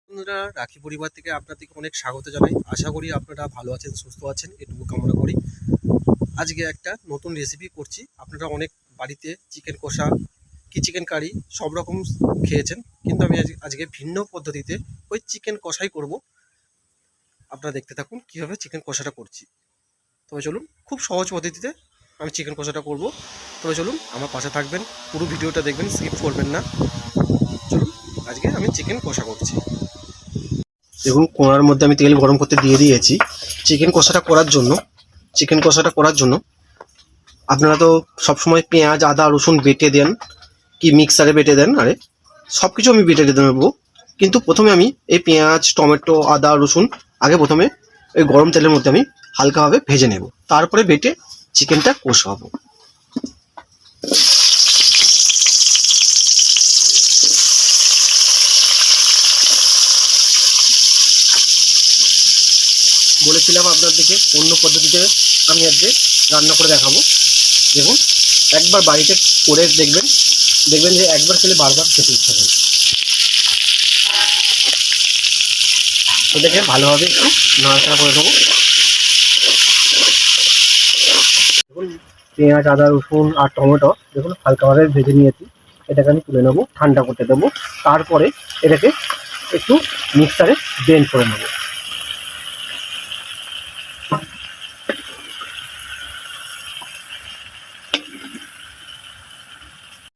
বন্ধুরা, রাখি পরিবার থেকে আপনাদেরকে অনেক স্বাগত জানাই। আশা করি আপনারা ভালো আছেন, সুস্থ আছেন, এটুকু কামনা করি। আজকে একটা নতুন রেসিপি করছি। আপনারা অনেক বাড়িতে চিকেন কষা কি চিকেন কারি সব রকম খেয়েছেন, কিন্তু আমি আজকে ভিন্ন পদ্ধতিতে ওই চিকেন কষাই করব। আপনারা দেখতে থাকুন কীভাবে চিকেন কষাটা করছি। তবে চলুন, খুব সহজ পদ্ধতিতে আমি চিকেন কষাটা করব। তবে চলুন, আমার পাশে থাকবেন, পুরো ভিডিওটা দেখবেন, স্কিপ করবেন না। চলুন, আজকে আমি চিকেন কষা করছি। দেখুন, কোনার মধ্যে আমি তেল গরম করতে দিয়ে দিয়েছি। চিকেন কষাটা করার জন্য আপনারা তো সবসময় পেঁয়াজ, আদা, রসুন বেটে দেন, কি মিক্সারে বেটে দেন। আরে সব কিছু আমি বেটে দেবো, কিন্তু প্রথমে আমি এই পেঁয়াজ, টমেটো, আদা, রসুন প্রথমে এই গরম তেলের মধ্যে আমি হালকাভাবে ভেজে নেব, তারপরে বেটে চিকেনটা কষাবো। বলেছিলাম আপনাদেরকে অন্য পদ্ধতিতে আমি আজকে রান্না করে দেখাবো। দেখুন, একবার বাড়িতে করে দেখবেন যে একবার খেলে বারবার খেতে ইচ্ছা করে। এটাকে ভালোভাবে একটু নাড়াচাড়া করে দেবো। দেখুন, পেঁয়াজ, আদা, রসুন আর টমেটো দেখুন হালকাভাবে ভেজে নিয়েছি। এটাকে আমি তুলে নেবো, ঠান্ডা করতে দেবো। তারপরে এটাকে একটু মিক্সারে ব্লেন্ড করে নেবো।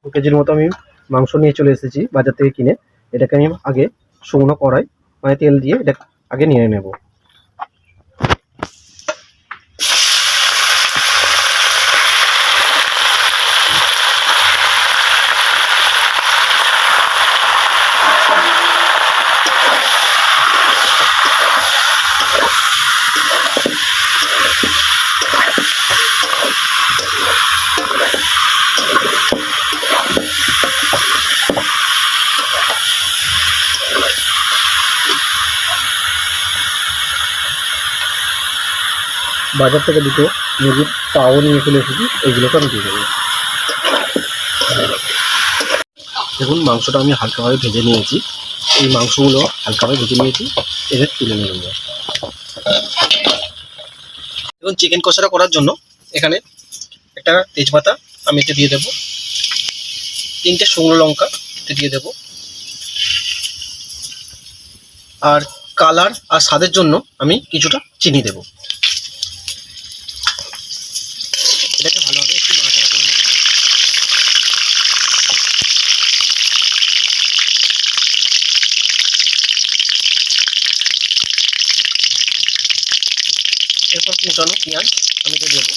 2 কেজির মতো আমি মাংস নিয়ে চলে এসেছি বাজার থেকে কিনে। এটাকে আমি আগে শুকনো কড়াই মানে তেল দিয়ে এটা আগে নিয়ে নেব। বাজার থেকে দুটো মুরগির পাও নিয়ে চলে এসেছি, এইগুলোকে আমি দিয়ে দেবো। দেখুন, মাংসটা আমি হালকাভাবে ভেজে নিয়েছি। এই মাংসগুলো হালকাভাবে ভেজে নিয়েছি, এদের তুলে নেব। দেখুন, চিকেন কষাটা করার জন্য এখানে একটা তেজপাতা আমি এতে দিয়ে দেবো, 3টে শুকনো লঙ্কা এতে দিয়ে দেবো, আর কালার আর স্বাদের জন্য আমি কিছুটা চিনি দেবো। এটাকে ভালোভাবে একটু নাড়াচাড়া করে নেব। এরপর কুচানো পেঁয়াজ আমি এতে দেবো।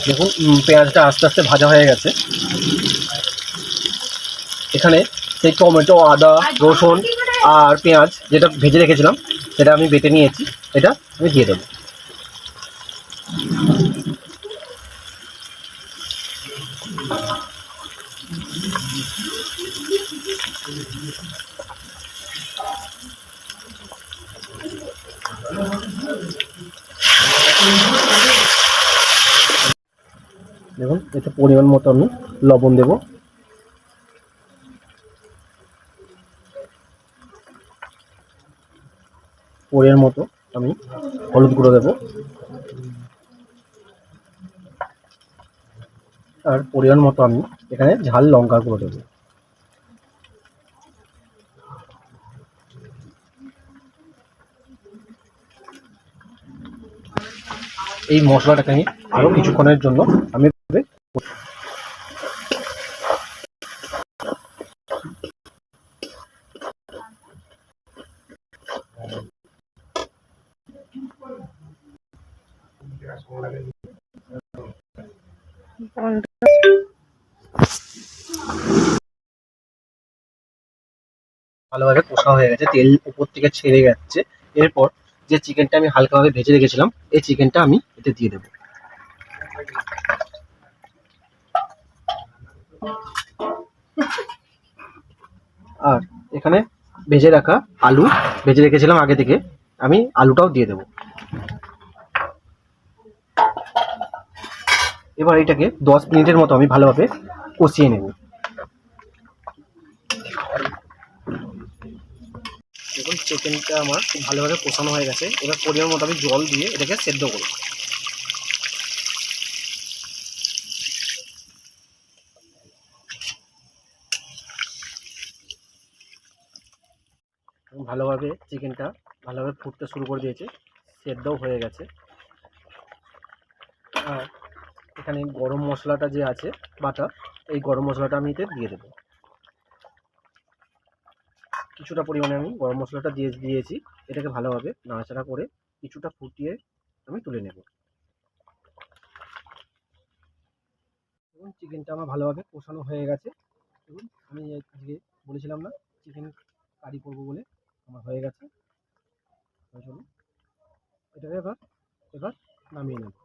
দেখুন, পেঁয়াজটা আস্তে আস্তে ভাজা হয়ে গেছে। এখানে সেই টমেটো, আদা, রসুন আর পেঁয়াজ যেটা ভেজে রেখেছিলাম সেটা আমি বেটে নিয়েছি, এটা আমি দিয়ে দেবো। দেখুন, এতে পরিমাণ মতো আমি লবণ দেব, পরিমাণ মতো আমি হলুদ গুঁড়ো দেব, আর পরিমাণ মতো আমি এখানে ঝাল লঙ্কা গুঁড়ো দেবো। এই মশলাটাকে আমি আরও কিছুক্ষণের জন্য আমি ভালোভাবে কষা হয়ে গেছে, তেল উপর থেকে ছেড়ে যাচ্ছে। এরপর যে চিকেনটা আমি হালকাভাবে ভেজে রেখেছিলাম এই চিকেনটা আমি এতে দিয়ে দেবো। আর এখানে ভেজে রাখা আলু ভেজে রেখেছিলাম আগে থেকে, আমি আলুটাও দিয়ে দেবো। এবার এটাকে 10 মিনিটের মতো আমি ভালোভাবে কষিয়ে নেব। দেখুন চিকেনটা আমার খুব ভালোভাবে কষানো হয়ে গেছে। এবার পরিমাণ মতো আমি জল দিয়ে এটাকে সেদ্ধ করব। ভালোভাবে চিকেনটা ভালোভাবে ফুটতে শুরু করে দিয়েছে, সেদ্ধও হয়ে গেছে। আর এখানে গরম মশলাটা যে আছে বাটা, এই গরম মশলাটা আমি এতে দিয়ে দেবো। কিছুটা পরিমাণে আমি গরম মশলাটা দিয়েছি। এটাকে ভালোভাবে নাড়াচাড়া করে কিছুটা ফুটিয়ে আমি তুলে নেব। এবং চিকেনটা আমার ভালোভাবে কষানো হয়ে গেছে। দেখুন আমি আজকে বলেছিলাম না চিকেন কারি করবো বলে, আমার হয়ে গেছে। চলুন এটাকে এবার নামিয়ে নেব।